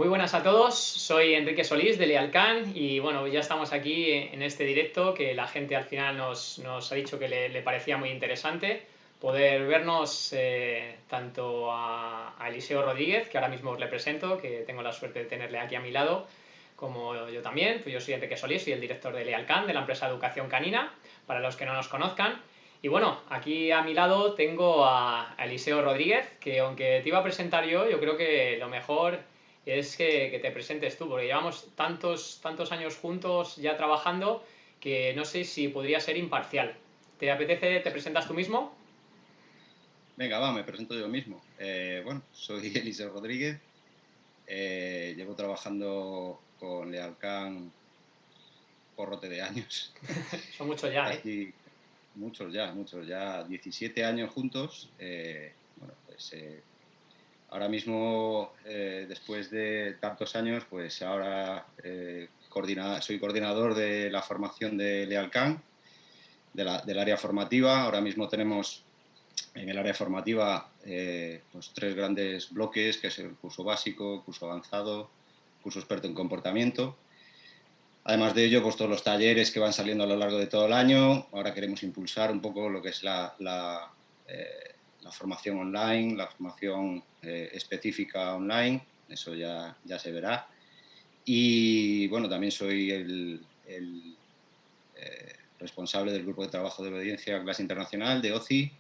Muy buenas a todos, soy Enrique Solís de Lealcan y bueno, ya estamos aquí en este directo que la gente al final nos ha dicho que le parecía muy interesante poder vernos tanto a Eliseo Rodríguez, que ahora mismo os le presento, que tengo la suerte de tenerle aquí a mi lado, como yo también. Pues yo soy Enrique Solís, soy el director de Lealcan, de la empresa Educación Canina, para los que no nos conozcan. Y bueno, aquí a mi lado tengo a Eliseo Rodríguez, que aunque te iba a presentar yo creo que lo mejor es que te presentes tú, porque llevamos tantos años juntos ya trabajando que no sé si podría ser imparcial. ¿Te apetece, te presentas tú mismo? Venga, va, me presento yo mismo. Bueno, soy Eliseo Rodríguez. Llevo trabajando con Lealcan porrote de años. Son muchos ya, ¿eh? Casi muchos ya, 17 años juntos. Bueno, pues ahora mismo, después de tantos años, pues ahora soy coordinador de la formación de Lealcan, del área formativa. Ahora mismo tenemos en el área formativa pues tres grandes bloques, que es el curso básico, curso avanzado, curso experto en comportamiento. Además de ello, pues todos los talleres que van saliendo a lo largo de todo el año. Ahora queremos impulsar un poco lo que es la formación online, la formación específica online. Eso ya se verá. Y bueno, también soy el responsable del grupo de trabajo de obediencia clase internacional de OCI.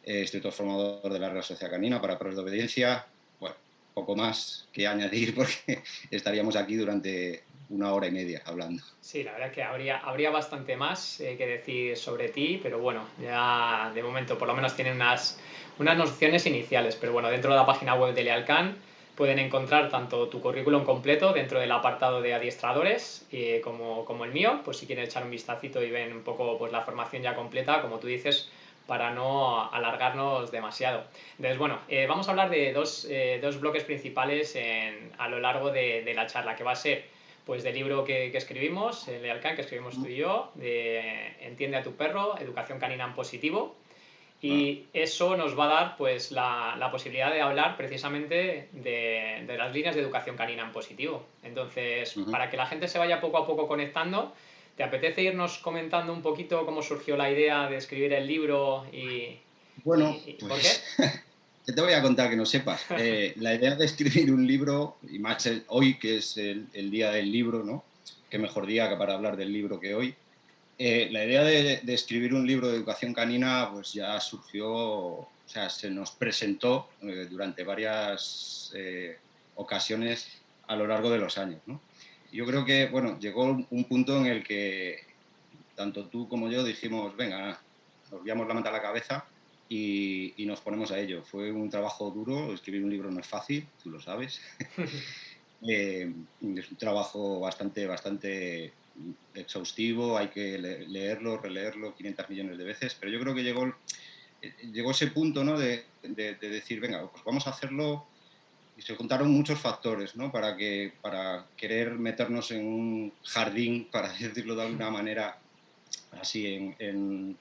Instructor formador de la Real Sociedad Canina para perros de obediencia. Bueno, poco más que añadir porque estaríamos aquí durante una hora y media hablando. Sí, la verdad que habría bastante más que decir sobre ti, pero bueno, ya de momento por lo menos tienen unas nociones iniciales. Pero bueno, dentro de la página web de Lealcan pueden encontrar tanto tu currículum completo dentro del apartado de adiestradores como el mío, pues si quieren echar un vistacito y ven un poco pues, la formación ya completa, como tú dices, para no alargarnos demasiado. Entonces, bueno, vamos a hablar de dos bloques principales a lo largo de la charla, que va a ser pues del libro que escribimos, el Lealcan, que escribimos tú y yo, de Entiende a tu perro, educación canina en positivo, Ah, y eso nos va a dar pues la posibilidad de hablar precisamente de las líneas de educación canina en positivo. Entonces, uh -huh. para que la gente se vaya poco a poco conectando, ¿te apetece irnos comentando un poquito cómo surgió la idea de escribir el libro Bueno, y por qué? pues ¿qué te voy a contar que no sepas? La idea de escribir un libro, y más hoy que es el día del libro, ¿no? Qué mejor día que para hablar del libro que hoy. La idea de escribir un libro de educación canina pues ya surgió, o sea, se nos presentó durante varias ocasiones a lo largo de los años, ¿no? Yo creo que, bueno, llegó un punto en el que tanto tú como yo dijimos, venga, nos llevamos la manta a la cabeza y nos ponemos a ello. Fue un trabajo duro, escribir un libro no es fácil, tú lo sabes. Es un trabajo bastante exhaustivo, hay que leerlo, releerlo 500 millones de veces, pero yo creo que llegó ese punto, ¿no? de decir, venga, pues vamos a hacerlo, y se juntaron muchos factores, ¿no? Para querer meternos en un jardín, para decirlo de alguna manera, así eh,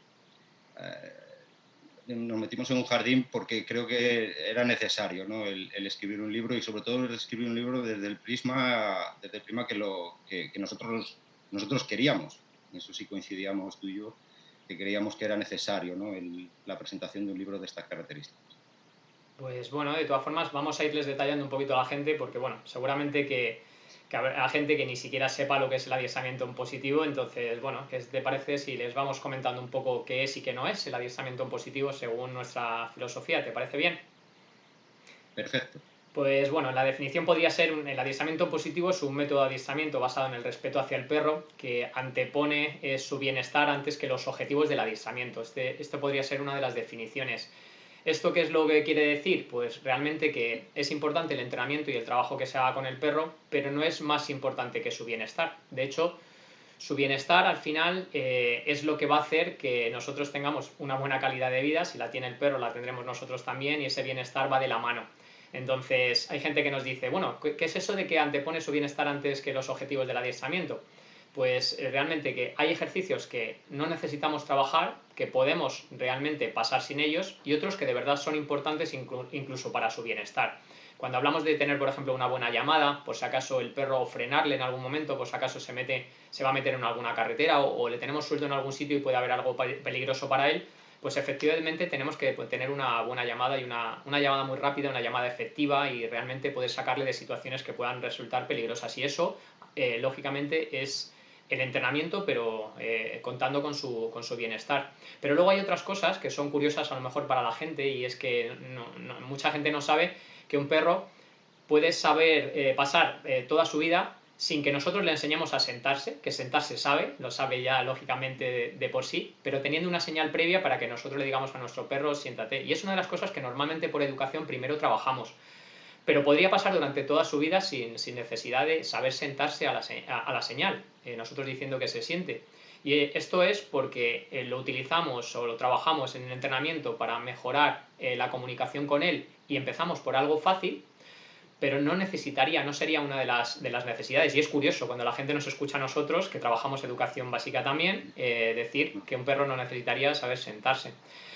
nos metimos en un jardín porque creo que era necesario, ¿no? El escribir un libro, y sobre todo el escribir un libro desde el prisma que nosotros queríamos. En eso sí coincidíamos tú y yo, que creíamos que era necesario, ¿no? La presentación de un libro de estas características. Pues bueno, de todas formas vamos a irles detallando un poquito a la gente porque bueno, seguramente que habrá gente que ni siquiera sepa lo que es el adiestramiento en positivo, entonces bueno, ¿qué te parece si les vamos comentando un poco qué es y qué no es el adiestramiento en positivo según nuestra filosofía? ¿Te parece bien? Perfecto. Pues bueno, la definición podría ser el adiestramiento positivo es un método de adiestramiento basado en el respeto hacia el perro que antepone su bienestar antes que los objetivos del adiestramiento. Esto podría ser una de las definiciones. ¿Esto qué es lo que quiere decir? Pues realmente que es importante el entrenamiento y el trabajo que se haga con el perro, pero no es más importante que su bienestar. De hecho, su bienestar al final es lo que va a hacer que nosotros tengamos una buena calidad de vida. Si la tiene el perro, la tendremos nosotros también y ese bienestar va de la mano. Entonces, hay gente que nos dice, bueno, ¿qué es eso de que antepone su bienestar antes que los objetivos del adiestramiento? Pues realmente que hay ejercicios que no necesitamos trabajar, que podemos realmente pasar sin ellos y otros que de verdad son importantes incluso para su bienestar. Cuando hablamos de tener, por ejemplo, una buena llamada, por si acaso el perro, o frenarle en algún momento, por si acaso se va a meter en alguna carretera o le tenemos suelto en algún sitio y puede haber algo peligroso para él, pues efectivamente tenemos que tener una buena llamada y una llamada muy rápida, una llamada efectiva y realmente poder sacarle de situaciones que puedan resultar peligrosas. Y eso, lógicamente, es el entrenamiento, pero contando con su bienestar. Pero luego hay otras cosas que son curiosas a lo mejor para la gente, y es que mucha gente no sabe que un perro puede saber pasar toda su vida sin que nosotros le enseñemos a sentarse, que sentarse sabe, lo sabe ya lógicamente de por sí, pero teniendo una señal previa para que nosotros le digamos a nuestro perro siéntate. Y es una de las cosas que normalmente por educación primero trabajamos, pero podría pasar durante toda su vida sin necesidad de saber sentarse a la señal, nosotros diciendo que se siente. Y esto es porque lo utilizamos o lo trabajamos en el entrenamiento para mejorar la comunicación con él y empezamos por algo fácil, pero no sería una de las necesidades. Y es curioso, cuando la gente nos escucha a nosotros, que trabajamos educación básica también, decir que un perro no necesitaría saber sentarse.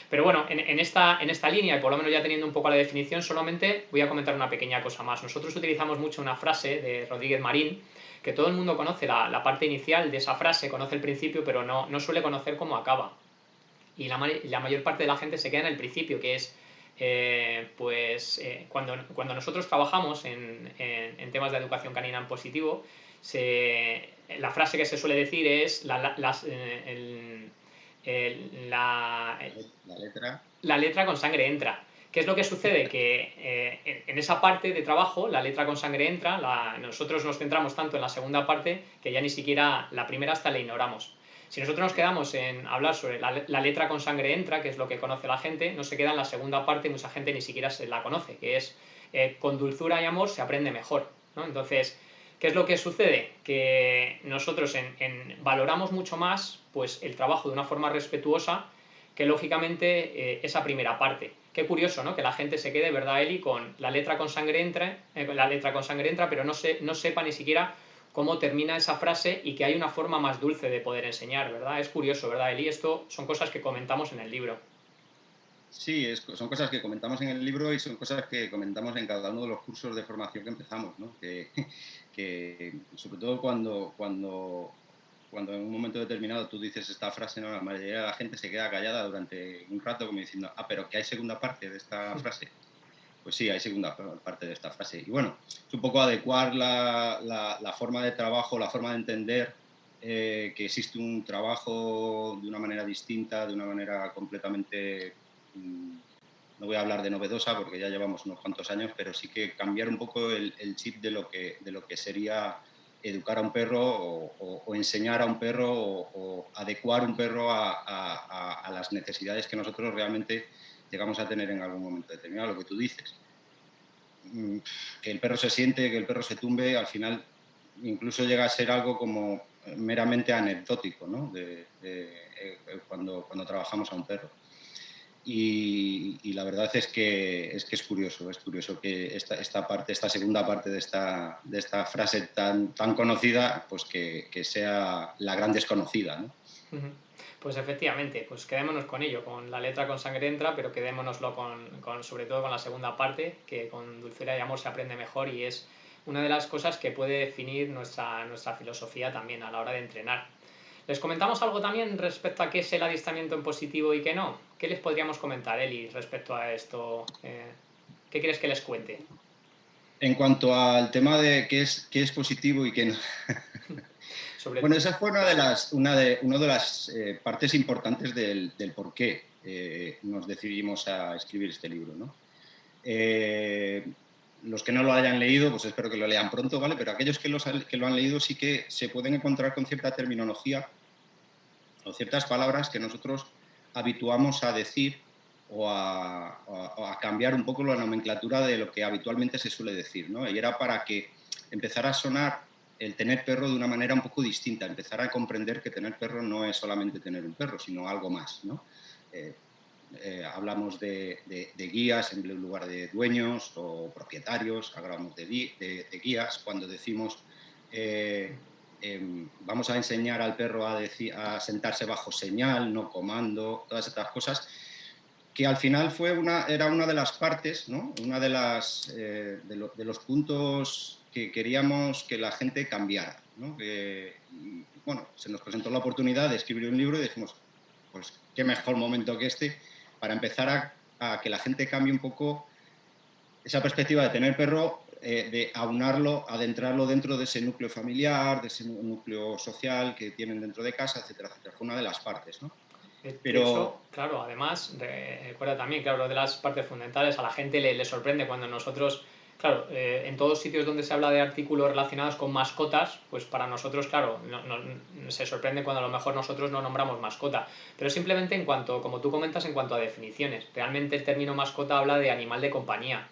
Pero bueno, en esta línea, y por lo menos ya teniendo un poco la definición, solamente voy a comentar una pequeña cosa más. Nosotros utilizamos mucho una frase de Rodríguez Marín, que todo el mundo conoce la parte inicial de esa frase, conoce el principio, pero no suele conocer cómo acaba. Y la mayor parte de la gente se queda en el principio, que es cuando nosotros trabajamos en temas de educación canina en positivo, la frase que se suele decir es La letra. la letra con sangre entra. ¿Qué es lo que sucede? Que en esa parte de trabajo, la letra con sangre entra, nosotros nos centramos tanto en la segunda parte que ya ni siquiera la primera hasta la ignoramos. Si nosotros nos quedamos en hablar sobre la letra con sangre entra, que es lo que conoce la gente, no se queda en la segunda parte, mucha gente ni siquiera se la conoce, que es con dulzura y amor se aprende mejor, ¿no? Entonces, ¿qué es lo que sucede? Que nosotros valoramos mucho más pues, el trabajo de una forma respetuosa que lógicamente esa primera parte. Qué curioso, ¿no? Que la gente se quede, ¿verdad, Eli? Con la letra con sangre entra, pero no sepa ni siquiera cómo termina esa frase y que hay una forma más dulce de poder enseñar, ¿verdad? Es curioso, ¿verdad, Eli? Esto son cosas que comentamos en el libro. Sí, son cosas que comentamos en el libro y son cosas que comentamos en cada uno de los cursos de formación que empezamos, ¿no? Que sobre todo cuando en un momento determinado tú dices esta frase, ¿no? La mayoría de la gente se queda callada durante un rato como diciendo, pero que hay segunda parte de esta frase. Pues sí, hay segunda parte de esta frase. Y bueno, es un poco adecuar la forma de trabajo, la forma de entender que existe un trabajo de una manera distinta, de una manera completamente, no voy a hablar de novedosa porque ya llevamos unos cuantos años, pero sí que cambiar un poco el chip de lo que sería educar a un perro o enseñar a un perro o adecuar un perro a las necesidades que nosotros realmente llegamos a tener en algún momento determinado, lo que tú dices. Que el perro se siente, que el perro se tumbe, al final incluso llega a ser algo como meramente anecdótico, ¿no? Cuando trabajamos a un perro. Y la verdad es que es curioso que esta segunda parte de esta frase tan conocida, pues que sea la gran desconocida, ¿no? Pues efectivamente, pues quedémonos con ello, con la letra con sangre entra, pero quedémonoslo sobre todo con la segunda parte, que con dulzura y amor se aprende mejor, y es una de las cosas que puede definir nuestra filosofía también a la hora de entrenar. ¿Les comentamos algo también respecto a qué es el adiestramiento en positivo y qué no? ¿Qué les podríamos comentar, Eli, respecto a esto? ¿Qué quieres que les cuente? En cuanto al tema de qué es positivo y qué no. Bueno, esa fue una de las partes importantes del por qué nos decidimos a escribir este libro, ¿no? Los que no lo hayan leído, pues espero que lo lean pronto, ¿vale? Pero aquellos que lo han leído sí que se pueden encontrar con cierta terminología o ciertas palabras que nosotros habituamos a decir o a cambiar un poco la nomenclatura de lo que habitualmente se suele decir, ¿no? Y era para que empezara a sonar el tener perro de una manera un poco distinta, empezar a comprender que tener perro no es solamente tener un perro, sino algo más, ¿no? Hablamos de guías en lugar de dueños o propietarios, hablamos de guías cuando decimos vamos a enseñar al perro a sentarse bajo señal, no comando, todas estas cosas. que al final era una de las partes, ¿no? Una de de los puntos que queríamos que la gente cambiara, ¿no? Bueno, se nos presentó la oportunidad de escribir un libro y dijimos, pues qué mejor momento que este para empezar a que la gente cambie un poco esa perspectiva de tener perro, de aunarlo, adentrarlo dentro de ese núcleo familiar, de ese núcleo social que tienen dentro de casa, etcétera, etcétera. Fue una de las partes, ¿no? De hecho, claro, además, recuerda también, claro, de las partes fundamentales, a la gente le sorprende cuando nosotros, claro, en todos sitios donde se habla de artículos relacionados con mascotas, pues para nosotros, claro, se sorprende cuando a lo mejor nosotros no nombramos mascota, pero simplemente en cuanto, como tú comentas, en cuanto a definiciones, realmente el término mascota habla de animal de compañía.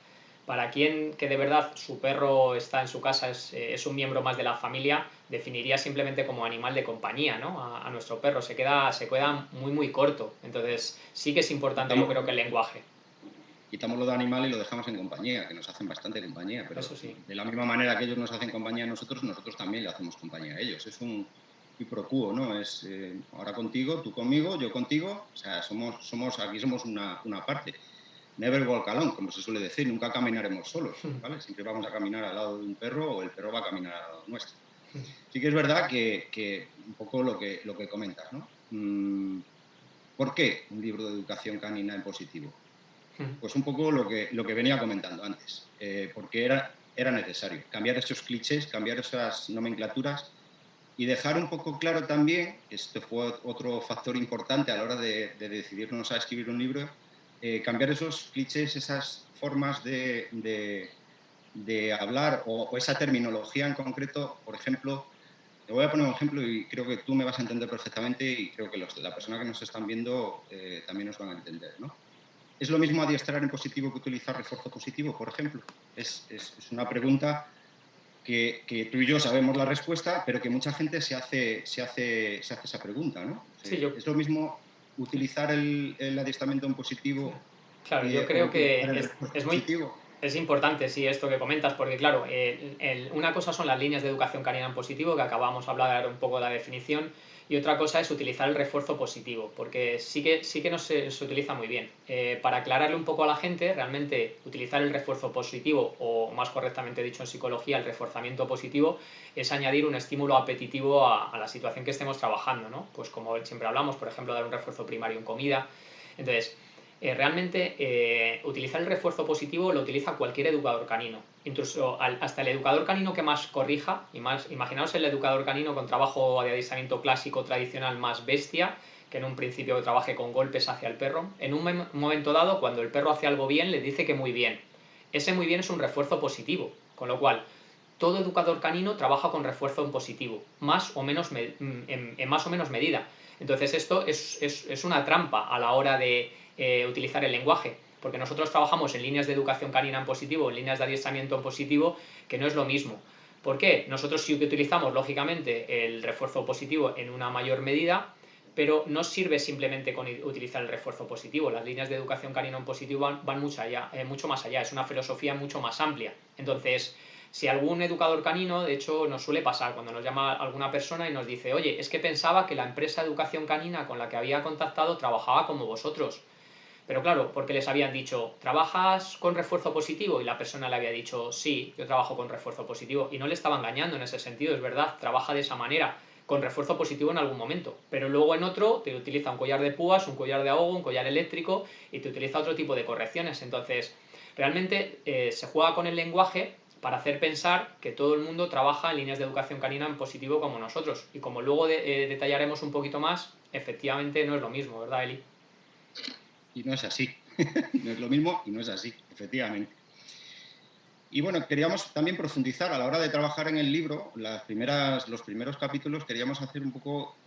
Para quien que de verdad su perro está en su casa, es un miembro más de la familia, definiría simplemente como animal de compañía, ¿no? A nuestro perro. Se queda muy, muy corto. Entonces, sí que es importante, yo creo que el lenguaje. Quitamos lo de animal y lo dejamos en compañía, que nos hacen bastante compañía, pero Eso sí. de la misma manera que ellos nos hacen compañía a nosotros, nosotros también le hacemos compañía a ellos. Es un qui pro quo, ¿no? Es ahora contigo, tú conmigo, yo contigo. O sea, aquí somos una parte. Never walk alone, como se suele decir, nunca caminaremos solos, ¿vale? Siempre vamos a caminar al lado de un perro o el perro va a caminar al lado nuestro. Sí que es verdad que un poco lo que comentas, ¿no? ¿Por qué un libro de educación canina en positivo? Pues un poco lo que venía comentando antes, porque era necesario cambiar esos clichés, cambiar esas nomenclaturas y dejar un poco claro también, este fue otro factor importante a la hora de decidirnos a escribir un libro, cambiar esos clichés, esas formas de hablar o esa terminología en concreto. Por ejemplo, te voy a poner un ejemplo y creo que tú me vas a entender perfectamente y creo que la persona que nos están viendo también nos van a entender, ¿no? ¿Es lo mismo adiestrar en positivo que utilizar refuerzo positivo, por ejemplo? Es una pregunta que tú y yo sabemos la respuesta, pero que mucha gente se hace esa pregunta, ¿no? Sí, ¿Es lo mismo utilizar el adiestramiento en positivo claro, yo o creo utilizar que el es, refuerzo es muy positivo? es importante, sí, esto que comentas, porque claro, una cosa son las líneas de educación canina en positivo, que acabamos de hablar un poco de la definición, y otra cosa es utilizar el refuerzo positivo, porque sí que no se utiliza muy bien. Para aclararle un poco a la gente, realmente utilizar el refuerzo positivo, o más correctamente dicho en psicología, el reforzamiento positivo, es añadir un estímulo apetitivo a la situación que estemos trabajando, ¿no? Pues como siempre hablamos, por ejemplo, dar un refuerzo primario en comida. Entonces, realmente utilizar el refuerzo positivo lo utiliza cualquier educador canino, incluso hasta el educador canino que más corrija, y más, imaginaos el educador canino con trabajo de adiestramiento clásico tradicional más bestia, que en un principio trabaje con golpes hacia el perro. En un momento dado, cuando el perro hace algo bien, le dice que muy bien. Ese muy bien es un refuerzo positivo, con lo cual todo educador canino trabaja con refuerzo en positivo, más o menos en más o menos medida. Entonces esto es una trampa a la hora de utilizar el lenguaje, porque nosotros trabajamos en líneas de educación canina en positivo, en líneas de adiestramiento en positivo, que no es lo mismo. ¿Por qué? Nosotros sí que utilizamos, lógicamente, el refuerzo positivo en una mayor medida, pero no sirve simplemente con utilizar el refuerzo positivo. Las líneas de educación canina en positivo van mucho más allá, es una filosofía mucho más amplia. Entonces, si algún educador canino, de hecho nos suele pasar cuando nos llama alguna persona y nos dice, oye, es que pensaba que la empresa de educación canina con la que había contactado trabajaba como vosotros. Pero claro, porque les habían dicho, ¿trabajas con refuerzo positivo? Y la persona le había dicho, sí, yo trabajo con refuerzo positivo. Y no le estaba engañando en ese sentido, es verdad, trabaja de esa manera, con refuerzo positivo en algún momento. Pero luego en otro te utiliza un collar de púas, un collar de ahogo, un collar eléctrico y te utiliza otro tipo de correcciones. Entonces, realmente se juega con el lenguaje para hacer pensar que todo el mundo trabaja en líneas de educación canina en positivo como nosotros. Y como luego detallaremos un poquito más, efectivamente no es lo mismo, ¿verdad, Eli? Y no es así. No es lo mismo y no es así, efectivamente. Y bueno, queríamos también profundizar a la hora de trabajar en el libro, los primeros capítulos, queríamos hacer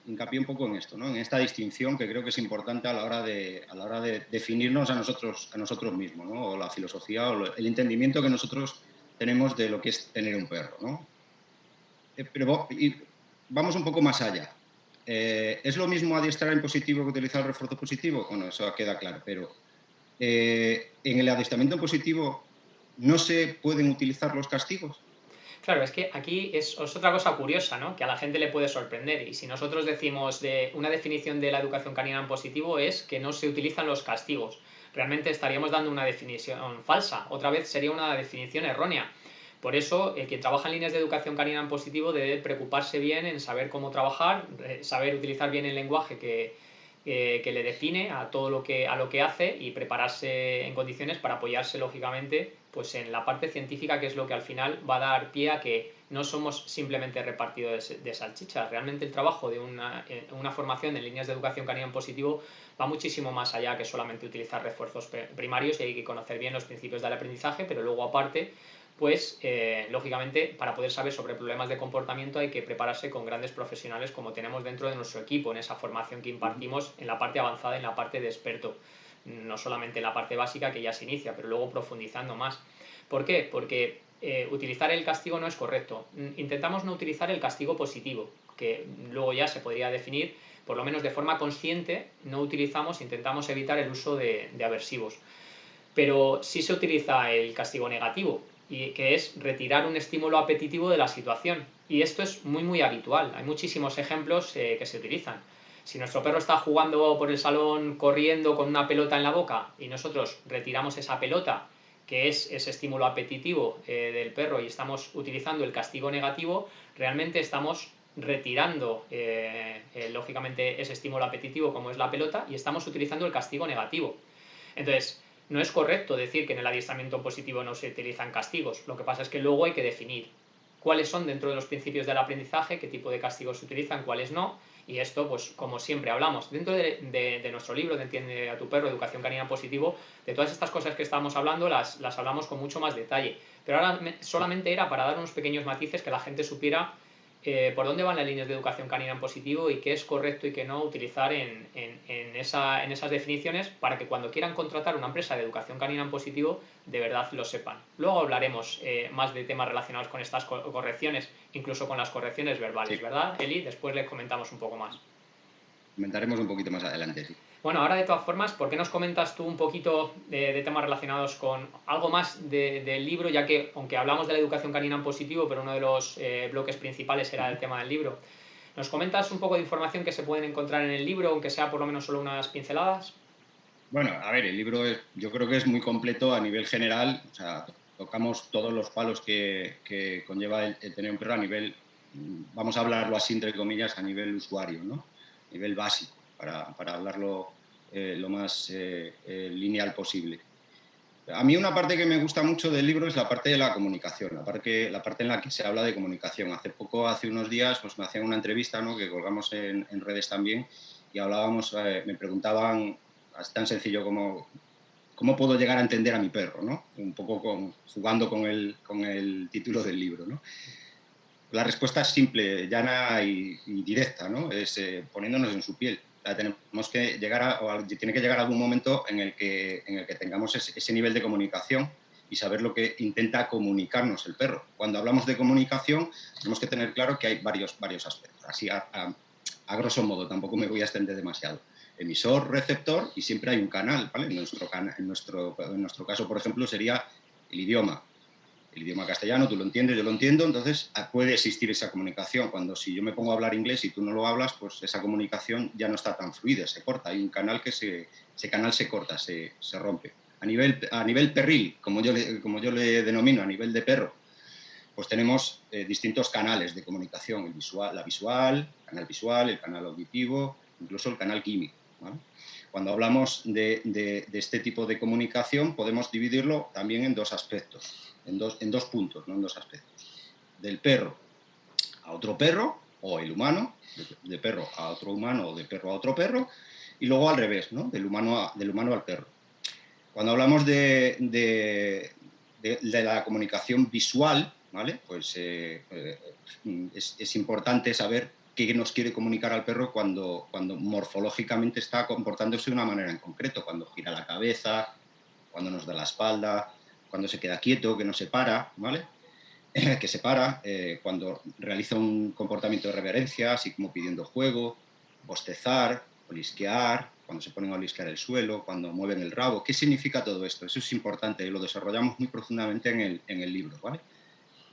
hincapié un poco en esto, ¿no? En esta distinción que creo que es importante a la hora de definirnos a nosotros mismos, ¿no? O la filosofía o el entendimiento que nosotros tenemos de lo que es tener un perro, ¿no? Pero vamos un poco más allá. ¿Es lo mismo adiestrar en positivo que utilizar el refuerzo positivo? Bueno, eso queda claro, pero en el adiestramiento en positivo no se pueden utilizar los castigos. Claro, es que aquí es otra cosa curiosa, ¿no? Que a la gente le puede sorprender. Y si nosotros decimos de una definición de la educación canina en positivo es que no se utilizan los castigos. realmente estaríamos dando una definición falsa, otra vez sería una definición errónea. Por eso, el que trabaja en líneas de educación canina en positivo debe preocuparse bien en saber cómo trabajar, saber utilizar bien el lenguaje que le define a todo lo que hace y prepararse en condiciones para apoyarse, lógicamente, pues en la parte científica, que es lo que al final va a dar pie a que no somos simplemente repartidores de salchichas. Realmente el trabajo de una formación en líneas de educación canina en positivo va muchísimo más allá que solamente utilizar refuerzos primarios, y hay que conocer bien los principios del aprendizaje, pero luego aparte, pues lógicamente, para poder saber sobre problemas de comportamiento hay que prepararse con grandes profesionales como tenemos dentro de nuestro equipo en esa formación que impartimos en la parte avanzada, en la parte de experto, no solamente en la parte básica que ya se inicia, pero luego profundizando más. ¿Por qué? Porque utilizar el castigo no es correcto. Intentamos no utilizar el castigo positivo, que luego ya se podría definir, por lo menos de forma consciente, no utilizamos, intentamos evitar el uso de aversivos. Pero sí se utiliza el castigo negativo, y que es retirar un estímulo apetitivo de la situación. Y esto es muy habitual. Hay muchísimos ejemplos que se utilizan. Si nuestro perro está jugando por el salón corriendo con una pelota en la boca y nosotros retiramos esa pelota, que es ese estímulo apetitivo del perro, y estamos utilizando el castigo negativo, realmente estamos retirando lógicamente ese estímulo apetitivo como es la pelota, y estamos utilizando el castigo negativo. Entonces, no es correcto decir que en el adiestramiento positivo no se utilizan castigos. Lo que pasa es que luego hay que definir cuáles son dentro de los principios del aprendizaje, qué tipo de castigos se utilizan, cuáles no. Y esto, pues como siempre hablamos, dentro de nuestro libro de Entiende a tu perro, Educación Canina Positivo, de todas estas cosas que estamos hablando las hablamos con mucho más detalle. Pero ahora solamente era para dar unos pequeños matices, que la gente supiera por dónde van las líneas de educación canina en positivo y qué es correcto y qué no utilizar en esas definiciones, para que cuando quieran contratar una empresa de educación canina en positivo de verdad lo sepan. Luego hablaremos más de temas relacionados con estas correcciones, incluso con las correcciones verbales, Sí, ¿verdad, Eli? Después le comentamos un poco más. comentaremos un poquito más adelante, sí. Bueno, ahora de todas formas, ¿por qué nos comentas tú un poquito de temas relacionados con algo más del libro? Ya que, aunque hablamos de la educación canina en positivo, pero uno de los bloques principales era el tema del libro. ¿Nos comentas un poco de información que se pueden encontrar en el libro, aunque sea por lo menos solo unas pinceladas? Bueno, a ver, el libro yo creo que es muy completo a nivel general, o sea, tocamos todos los palos que conlleva el tener un perro a nivel, vamos a hablarlo así entre comillas, a nivel usuario, ¿no? A nivel básico, para hablarlo lo más lineal posible. A mí una parte que me gusta mucho del libro es la parte de la comunicación, la parte en la que se habla de comunicación. Hace unos días, pues me hacían una entrevista, ¿no?, que colgamos en redes también, y hablábamos, me preguntaban, tan sencillo como cómo puedo llegar a entender a mi perro, ¿no? Un poco jugando con el título del libro, ¿no? La respuesta es simple, llana y directa, ¿no? Es poniéndonos en su piel. O sea, tenemos que llegar tiene que llegar algún momento en el que tengamos ese nivel de comunicación y saber lo que intenta comunicarnos el perro. Cuando hablamos de comunicación, tenemos que tener claro que hay varios aspectos. Así, a grosso modo, tampoco me voy a extender demasiado. Emisor, receptor, y siempre hay un canal, ¿vale? En nuestro caso, por ejemplo, sería el idioma. El idioma castellano, tú lo entiendes, yo lo entiendo, entonces puede existir esa comunicación. Si yo me pongo a hablar inglés y tú no lo hablas, pues esa comunicación ya no está tan fluida, se corta. Hay un canal ese canal se corta, se rompe. A nivel perril, como yo le denomino, a nivel de perro, pues tenemos distintos canales de comunicación, el canal visual, el canal auditivo, incluso el canal químico, ¿vale? Cuando hablamos de este tipo de comunicación, podemos dividirlo también en dos aspectos, en dos puntos, no en dos aspectos. Del perro a otro perro, o el humano, de perro a otro humano, o de perro a otro perro, y luego al revés, ¿no? Del humano al perro. Cuando hablamos de la comunicación visual, ¿vale? Pues es importante saber qué nos quiere comunicar al perro cuando morfológicamente está comportándose de una manera en concreto, cuando gira la cabeza, cuando nos da la espalda, cuando se queda quieto, que no se para, ¿vale? Que se para, cuando realiza un comportamiento de reverencia, así como pidiendo juego, bostezar, olisquear, cuando se ponen a olisquear el suelo, cuando mueven el rabo. ¿Qué significa todo esto? Eso es importante y lo desarrollamos muy profundamente en el libro, ¿vale?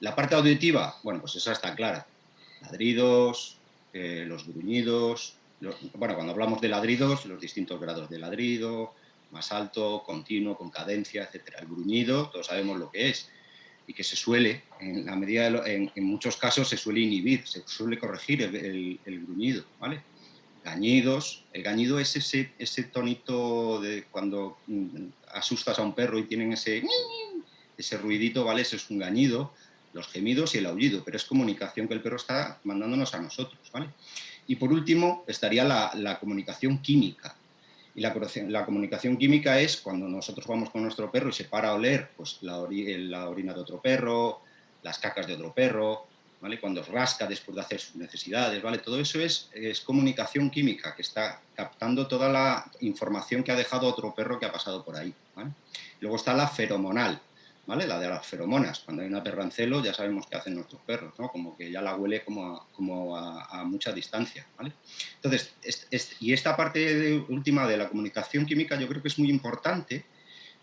La parte auditiva, bueno, pues esa está clara. Ladridos, los gruñidos, bueno, cuando hablamos de ladridos, los distintos grados de ladrido, más alto, continuo, con cadencia, etcétera. El gruñido, todos sabemos lo que es, y que se suele, en la medida en muchos casos se suele inhibir, se suele corregir el gruñido, ¿vale? Gañidos, el gañido es ese tonito de cuando asustas a un perro y tienen ese ruidito, ¿vale? Eso es un gañido, los gemidos y el aullido, pero es comunicación que el perro está mandándonos a nosotros, ¿vale? Y por último estaría la comunicación química. Y la comunicación química es cuando nosotros vamos con nuestro perro y se para a oler pues, la orina de otro perro, las cacas de otro perro, ¿vale? Cuando rasca después de hacer sus necesidades, ¿vale? Todo eso es comunicación química, que está captando toda la información que ha dejado otro perro que ha pasado por ahí, ¿vale? Luego está la feromonal, ¿vale? La de las feromonas. Cuando hay una perra en celo ya sabemos qué hacen nuestros perros, ¿no? Como que ya la huele como a mucha distancia, ¿vale? Entonces, y esta parte última de la comunicación química yo creo que es muy importante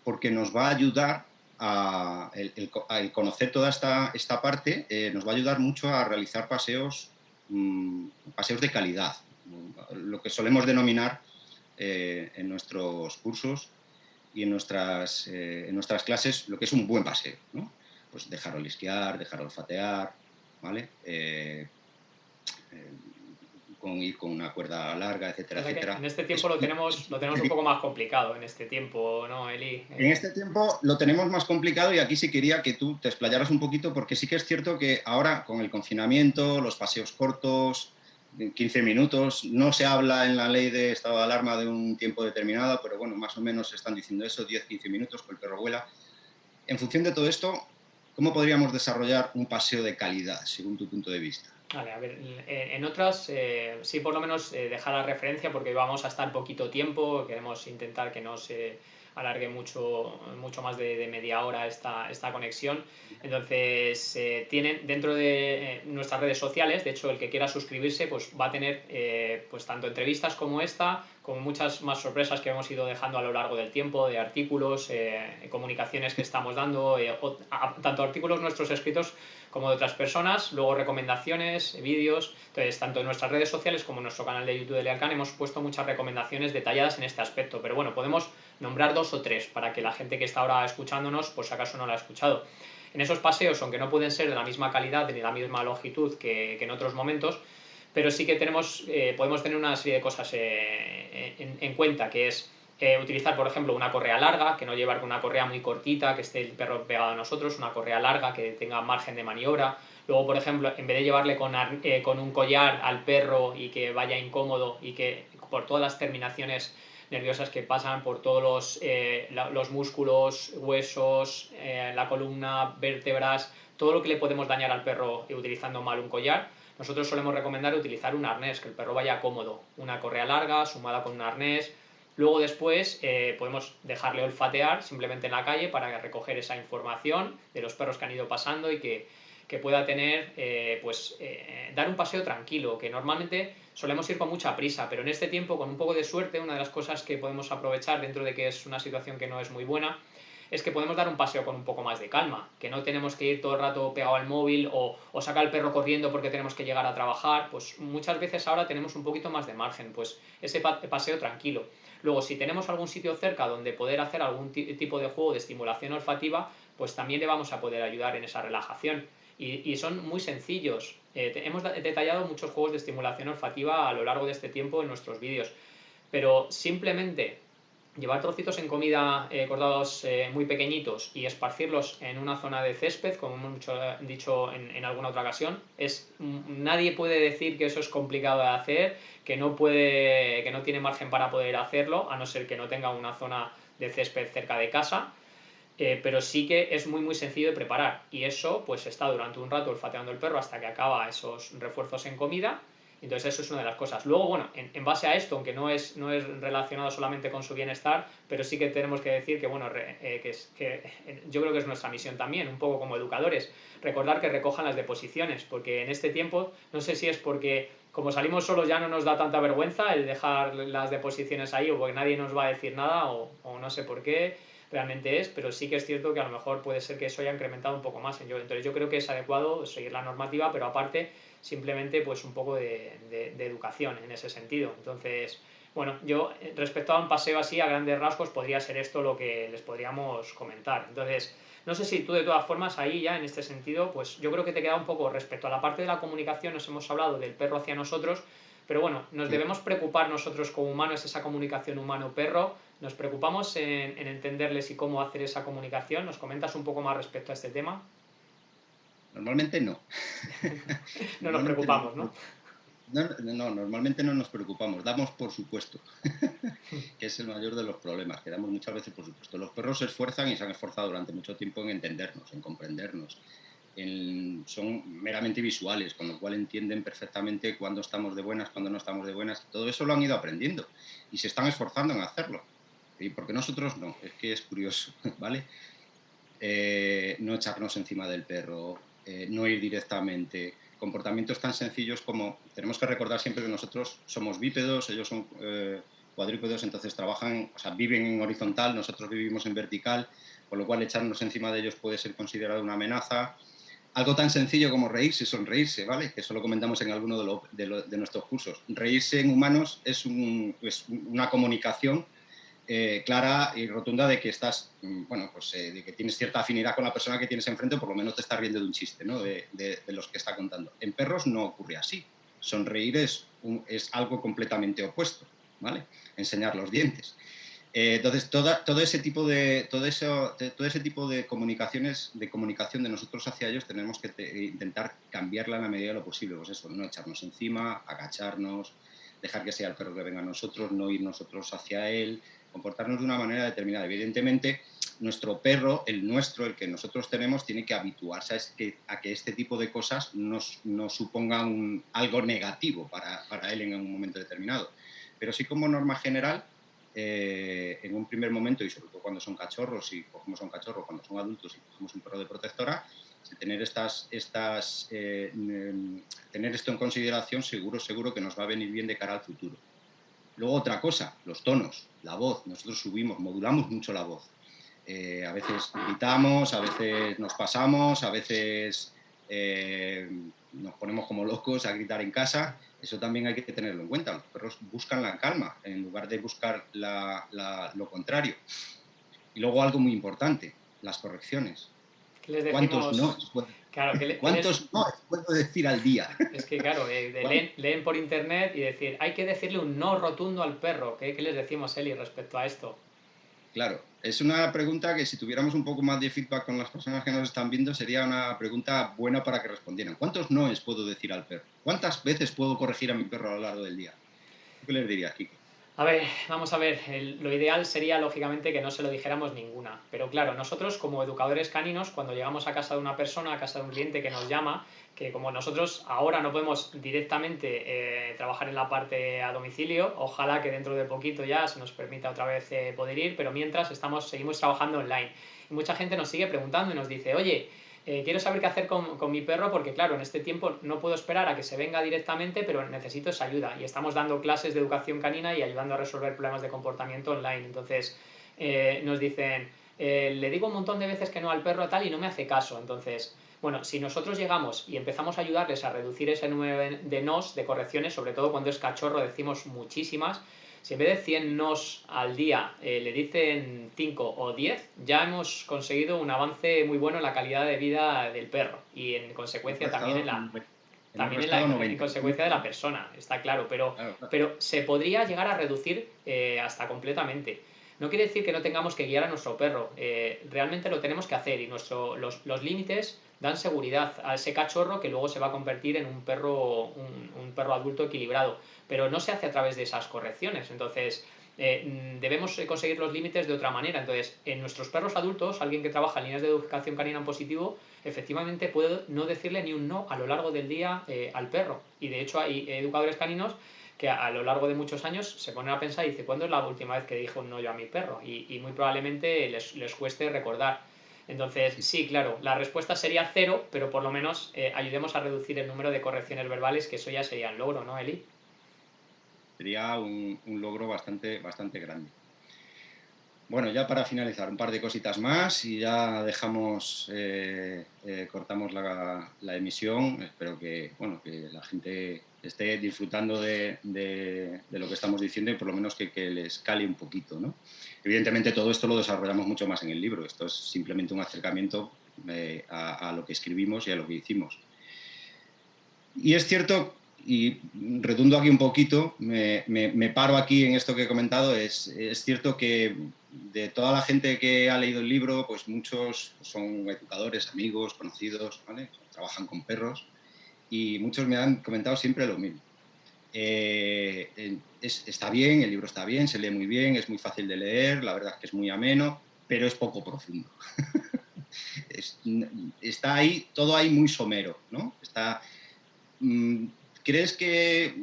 porque nos va a ayudar el conocer toda esta parte, nos va a ayudar mucho a realizar paseos de calidad, lo que solemos denominar en nuestros cursos y en nuestras clases lo que es un buen paseo, ¿no? Pues dejar olisquear, dejar olfatear, ¿vale? Ir con una cuerda larga, etcétera, Parece que etcétera. en este tiempo lo tenemos un poco más complicado en este tiempo, ¿no, Eli? En este tiempo lo tenemos más complicado y aquí sí quería que tú te explayaras un poquito porque sí que es cierto que ahora con el confinamiento, los paseos cortos, 15 minutos, no se habla en la ley de estado de alarma de un tiempo determinado, pero bueno, más o menos están diciendo eso, 10-15 minutos con el perro vuela. En función de todo esto, ¿cómo podríamos desarrollar un paseo de calidad según tu punto de vista? Vale, a ver, en otras sí por lo menos dejar la referencia porque vamos a estar poquito tiempo, queremos intentar que no se alargue mucho más de media hora esta conexión. Entonces, tienen dentro de nuestras redes sociales, de hecho el que quiera suscribirse pues va a tener pues tanto entrevistas como esta, como muchas más sorpresas que hemos ido dejando a lo largo del tiempo, de artículos, comunicaciones que estamos dando, tanto artículos nuestros escritos como de otras personas, luego recomendaciones, vídeos. Entonces, tanto en nuestras redes sociales como en nuestro canal de YouTube de Lealcan hemos puesto muchas recomendaciones detalladas en este aspecto, pero bueno, podemos nombrar 2 o 3 para que la gente que está ahora escuchándonos, por si acaso no la ha escuchado. En esos paseos, aunque no pueden ser de la misma calidad ni de la misma longitud que en otros momentos, pero sí que podemos tener una serie de cosas en cuenta, que es utilizar, por ejemplo, una correa larga, que no llevar una correa muy cortita, que esté el perro pegado a nosotros, una correa larga que tenga margen de maniobra. Luego, por ejemplo, en vez de llevarle con un collar al perro y que vaya incómodo y que por todas las terminaciones nerviosas que pasan por todos los músculos, huesos, la columna, vértebras, todo lo que le podemos dañar al perro utilizando mal un collar, nosotros solemos recomendar utilizar un arnés, que el perro vaya cómodo, una correa larga sumada con un arnés. Luego después podemos dejarle olfatear simplemente en la calle para recoger esa información de los perros que han ido pasando y que pueda tener, dar un paseo tranquilo, que normalmente solemos ir con mucha prisa, pero en este tiempo, con un poco de suerte, una de las cosas que podemos aprovechar dentro de que es una situación que no es muy buena, es que podemos dar un paseo con un poco más de calma, que no tenemos que ir todo el rato pegado al móvil o sacar al perro corriendo porque tenemos que llegar a trabajar, pues muchas veces ahora tenemos un poquito más de margen, pues ese paseo tranquilo. Luego, si tenemos algún sitio cerca donde poder hacer algún tipo de juego de estimulación olfativa, pues también le vamos a poder ayudar en esa relajación. Y son muy sencillos. Hemos detallado muchos juegos de estimulación olfativa a lo largo de este tiempo en nuestros vídeos, pero simplemente llevar trocitos en comida cortados muy pequeñitos y esparcirlos en una zona de césped, como hemos dicho en alguna otra ocasión, nadie puede decir que eso es complicado de hacer, que no tiene margen para poder hacerlo, a no ser que no tenga una zona de césped cerca de casa. Pero sí que es muy sencillo de preparar y eso pues está durante un rato olfateando el perro hasta que acaba esos refuerzos en comida. Entonces eso es una de las cosas. Luego, bueno, en base a esto, aunque no es relacionado solamente con su bienestar, pero sí que tenemos que decir que, bueno, yo creo que es nuestra misión también, un poco como educadores, recordar que recojan las deposiciones, porque en este tiempo, no sé si es porque como salimos solos ya no nos da tanta vergüenza el dejar las deposiciones ahí o porque nadie nos va a decir nada o no sé por qué realmente es, pero sí que es cierto que a lo mejor puede ser que eso haya incrementado un poco más. Entonces yo creo que es adecuado seguir la normativa, pero aparte simplemente pues un poco de educación en ese sentido. Entonces Bueno, yo respecto a un paseo así a grandes rasgos podría ser esto lo que les podríamos comentar. Entonces, no sé si tú de todas formas ahí ya en este sentido, pues yo creo que te queda un poco respecto a la parte de la comunicación, nos hemos hablado del perro hacia nosotros, pero bueno, nos debemos preocupar nosotros como humanos esa comunicación humano-perro, nos preocupamos en entenderles y cómo hacer esa comunicación. ¿Nos comentas un poco más respecto a este tema? Normalmente no. No nos Normalmente no. preocupamos, ¿no? No, normalmente no nos preocupamos, damos por supuesto, que es el mayor de los problemas, que damos muchas veces por supuesto. Los perros se esfuerzan y se han esforzado durante mucho tiempo en entendernos, en comprendernos. Son meramente visuales, con lo cual entienden perfectamente cuándo estamos de buenas, cuándo no estamos de buenas. Todo eso lo han ido aprendiendo y se están esforzando en hacerlo. ¿Y porque nosotros no? Es que es curioso, ¿vale? No echarnos encima del perro, no ir directamente, comportamientos tan sencillos como tenemos que recordar siempre que nosotros somos bípedos, ellos son cuadrúpedos, entonces trabajan, o sea, viven en horizontal, nosotros vivimos en vertical, con lo cual echarnos encima de ellos puede ser considerado una amenaza. Algo tan sencillo como reírse y sonreírse, ¿vale? Que eso lo comentamos en alguno de nuestros cursos. Reírse en humanos es una comunicación clara y rotunda de que estás, bueno, pues de que tienes cierta afinidad con la persona que tienes enfrente, o por lo menos te estás riendo de un chiste, ¿no? De los que está contando. En perros no ocurre así. Sonreír es algo completamente opuesto, ¿vale? Enseñar los dientes. Entonces, todo ese tipo de comunicaciones, de comunicación de nosotros hacia ellos, tenemos que intentar cambiarla en la medida de lo posible. Pues eso, no echarnos encima, agacharnos, dejar que sea el perro que venga a nosotros, no ir nosotros hacia él, comportarnos de una manera determinada. Evidentemente, nuestro perro, el nuestro, el que nosotros tenemos, tiene que habituarse a que este tipo de cosas no supongan algo negativo para él en un momento determinado. Pero sí, como norma general, en un primer momento, y sobre todo cuando son cachorros, y cogemos a un cachorro, cuando son adultos y cogemos un perro de protectora, tener tener esto en consideración seguro que nos va a venir bien de cara al futuro. Luego otra cosa, los tonos, la voz. Nosotros modulamos mucho la voz. A veces gritamos, a veces nos pasamos, a veces nos ponemos como locos a gritar en casa. Eso también hay que tenerlo en cuenta. Los perros buscan la calma en lugar de buscar lo contrario. Y luego algo muy importante, las correcciones. ¿Qué les ¿Cuántos no? decimos? Claro, ¿Cuántos no puedo decir al día? Es que claro, leen por internet y decir, hay que decirle un no rotundo al perro. ¿Qué les decimos, Eli, respecto a esto? Claro, es una pregunta que si tuviéramos un poco más de feedback con las personas que nos están viendo sería una pregunta buena para que respondieran. ¿Cuántos noes puedo decir al perro? ¿Cuántas veces puedo corregir a mi perro a lo largo del día? ¿Qué les dirías, Kiko? A ver, vamos a ver, lo ideal sería lógicamente que no se lo dijéramos ninguna, pero claro, nosotros como educadores caninos, cuando llegamos a casa de una persona, a casa de un cliente que nos llama, que como nosotros ahora no podemos directamente trabajar en la parte a domicilio, ojalá que dentro de poquito ya se nos permita otra vez poder ir, pero mientras seguimos trabajando online. Y mucha gente nos sigue preguntando y nos dice, oye, quiero saber qué hacer con mi perro porque claro, en este tiempo no puedo esperar a que se venga directamente, pero necesito esa ayuda y estamos dando clases de educación canina y ayudando a resolver problemas de comportamiento online. Entonces nos dicen, le digo un montón de veces que no al perro tal y no me hace caso. Entonces, bueno, si nosotros llegamos y empezamos a ayudarles a reducir ese número de nos, de correcciones, sobre todo cuando es cachorro decimos muchísimas, si en vez de 100 nos al día le dicen 5 o 10, ya hemos conseguido un avance muy bueno en la calidad de vida del perro y en consecuencia también en 90. consecuencia de la persona, está claro, Claro, claro. pero se podría llegar a reducir hasta completamente. No quiere decir que no tengamos que guiar a nuestro perro, realmente lo tenemos que hacer y los límites dan seguridad a ese cachorro que luego se va a convertir en un perro adulto equilibrado, pero no se hace a través de esas correcciones, entonces debemos conseguir los límites de otra manera. Entonces, en nuestros perros adultos, alguien que trabaja en líneas de educación canina en positivo, efectivamente puede no decirle ni un no a lo largo del día al perro. Y de hecho hay educadores caninos que a lo largo de muchos años se ponen a pensar y dicen, ¿cuándo es la última vez que dije un no yo a mi perro? Y muy probablemente les cueste recordar. Entonces, sí, claro, la respuesta sería cero, pero por lo menos ayudemos a reducir el número de correcciones verbales, que eso ya sería un logro, ¿no, Eli? Sería un logro bastante grande. Bueno, ya para finalizar, un par de cositas más y ya cortamos la emisión. Espero que la gente esté disfrutando de lo que estamos diciendo y por lo menos que les cale un poquito, ¿no? Evidentemente todo esto lo desarrollamos mucho más en el libro, esto es simplemente un acercamiento a lo que escribimos y a lo que hicimos. Y es cierto, y redundo aquí un poquito, me paro aquí en esto que he comentado, es cierto que de toda la gente que ha leído el libro, pues muchos son educadores, amigos, conocidos, ¿vale? Trabajan con perros y muchos me han comentado siempre lo mismo. Está bien, el libro está bien, se lee muy bien, es muy fácil de leer, la verdad es que es muy ameno, pero es poco profundo. Está ahí, todo ahí muy somero, ¿no? ¿Crees que...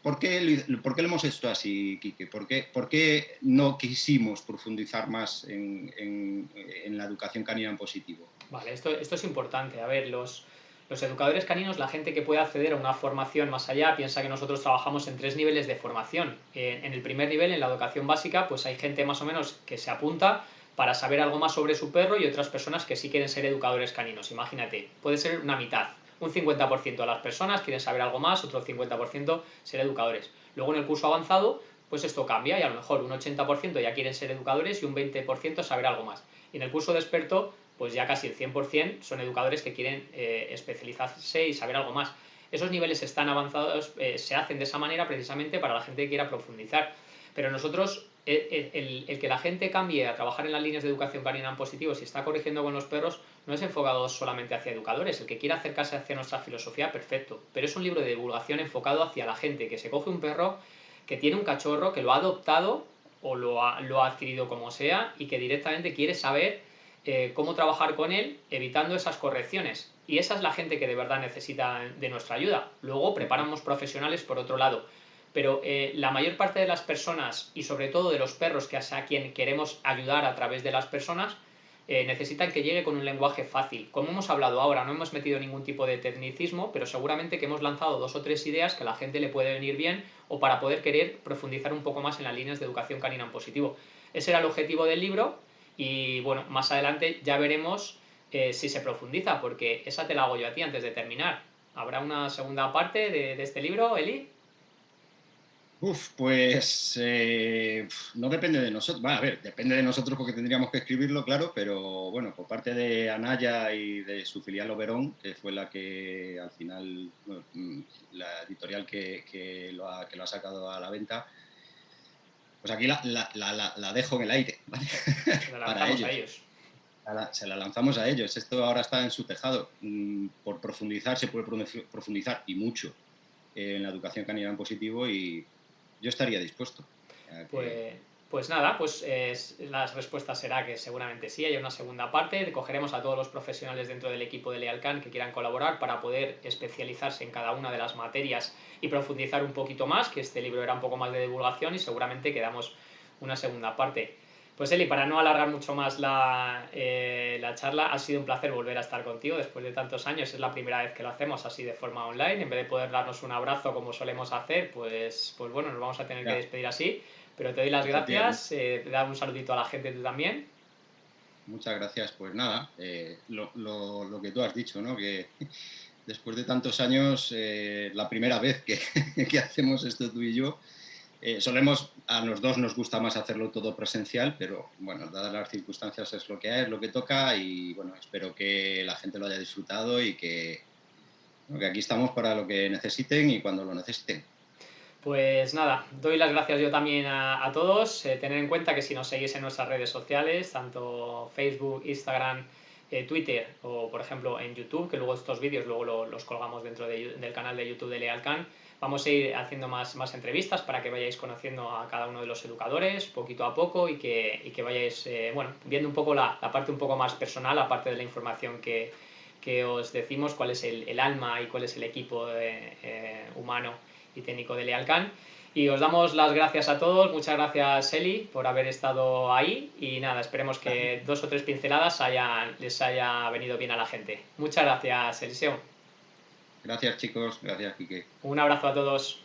¿Por qué lo hemos hecho así, Quique? ¿Por qué no quisimos profundizar más en la educación canina en positivo? Vale, esto es importante. A ver, los educadores caninos, la gente que puede acceder a una formación más allá, piensa que nosotros trabajamos en 3 niveles de formación. En el primer nivel, en la educación básica, pues hay gente más o menos que se apunta para saber algo más sobre su perro y otras personas que sí quieren ser educadores caninos. Imagínate, puede ser una mitad. Un 50% de las personas quieren saber algo más, otro 50% ser educadores. Luego en el curso avanzado, pues esto cambia y a lo mejor un 80% ya quieren ser educadores y un 20% saber algo más. Y en el curso de experto, pues ya casi el 100% son educadores que quieren especializarse y saber algo más. Esos niveles están avanzados, se hacen de esa manera precisamente para la gente que quiera profundizar. Pero nosotros, el que la gente cambie a trabajar en las líneas de educación canina en positivo, si está corrigiendo con los perros, no es enfocado solamente hacia educadores. El que quiera acercarse hacia nuestra filosofía, perfecto. Pero es un libro de divulgación enfocado hacia la gente que se coge un perro, que tiene un cachorro, que lo ha adoptado o lo ha adquirido como sea y que directamente quiere saber cómo trabajar con él evitando esas correcciones. Y esa es la gente que de verdad necesita de nuestra ayuda. Luego preparamos profesionales por otro lado. Pero la mayor parte de las personas, y sobre todo de los perros, que es a quien queremos ayudar a través de las personas, necesitan que llegue con un lenguaje fácil. Como hemos hablado ahora, no hemos metido ningún tipo de tecnicismo, pero seguramente que hemos lanzado 2 o 3 ideas que a la gente le puede venir bien o para poder querer profundizar un poco más en las líneas de educación canina en positivo. Ese era el objetivo del libro y bueno, más adelante ya veremos si se profundiza, porque esa te la hago yo a ti antes de terminar. ¿Habrá una segunda parte de este libro, Eli? Pues no depende de nosotros. A ver, depende de nosotros porque tendríamos que escribirlo, claro, pero bueno, por parte de Anaya y de su filial Oberón, que fue la que al final, bueno, la editorial que lo ha sacado a la venta, pues aquí la dejo en el aire, ¿vale? Se la Para lanzamos a ellos. ellos. Se la lanzamos a ellos. Esto ahora está en su tejado. Por profundizar, se puede profundizar y mucho en la educación canina en positivo y yo estaría dispuesto. Pues, pues nada, pues las respuestas será que seguramente sí, hay una segunda parte. Cogeremos a todos los profesionales dentro del equipo de Lealcan que quieran colaborar para poder especializarse en cada una de las materias y profundizar un poquito más, que este libro era un poco más de divulgación y seguramente quedamos una segunda parte. Pues Eli, para no alargar mucho más la charla, ha sido un placer volver a estar contigo después de tantos años. Es la primera vez que lo hacemos así de forma online. En vez de poder darnos un abrazo como solemos hacer, pues bueno, nos vamos a tener que Ya, despedir así. Pero te doy las efectivamente. gracias, te da un saludito a la gente tú también. Muchas gracias. Pues nada, lo que tú has dicho, ¿no? Que después de tantos años, la primera vez que hacemos esto tú y yo, a los dos nos gusta más hacerlo todo presencial, pero bueno, dadas las circunstancias es lo que hay, es lo que toca y bueno, espero que la gente lo haya disfrutado y bueno, que aquí estamos para lo que necesiten y cuando lo necesiten. Pues nada, doy las gracias yo también a todos. Tener en cuenta que si nos seguís en nuestras redes sociales, tanto Facebook, Instagram, Twitter o por ejemplo en YouTube, que luego estos vídeos luego los colgamos dentro del canal de YouTube de Lealcan, vamos a ir haciendo más entrevistas para que vayáis conociendo a cada uno de los educadores poquito a poco y que vayáis bueno, viendo un poco la parte un poco más personal, aparte de la información que os decimos, cuál es el alma y cuál es el equipo humano y técnico de Lealcan. Y os damos las gracias a todos. Muchas gracias, Eli, por haber estado ahí. Y nada, esperemos que 2 o 3 pinceladas les haya venido bien a la gente. Muchas gracias, Eliseo. Gracias chicos, gracias Quique. Un abrazo a todos.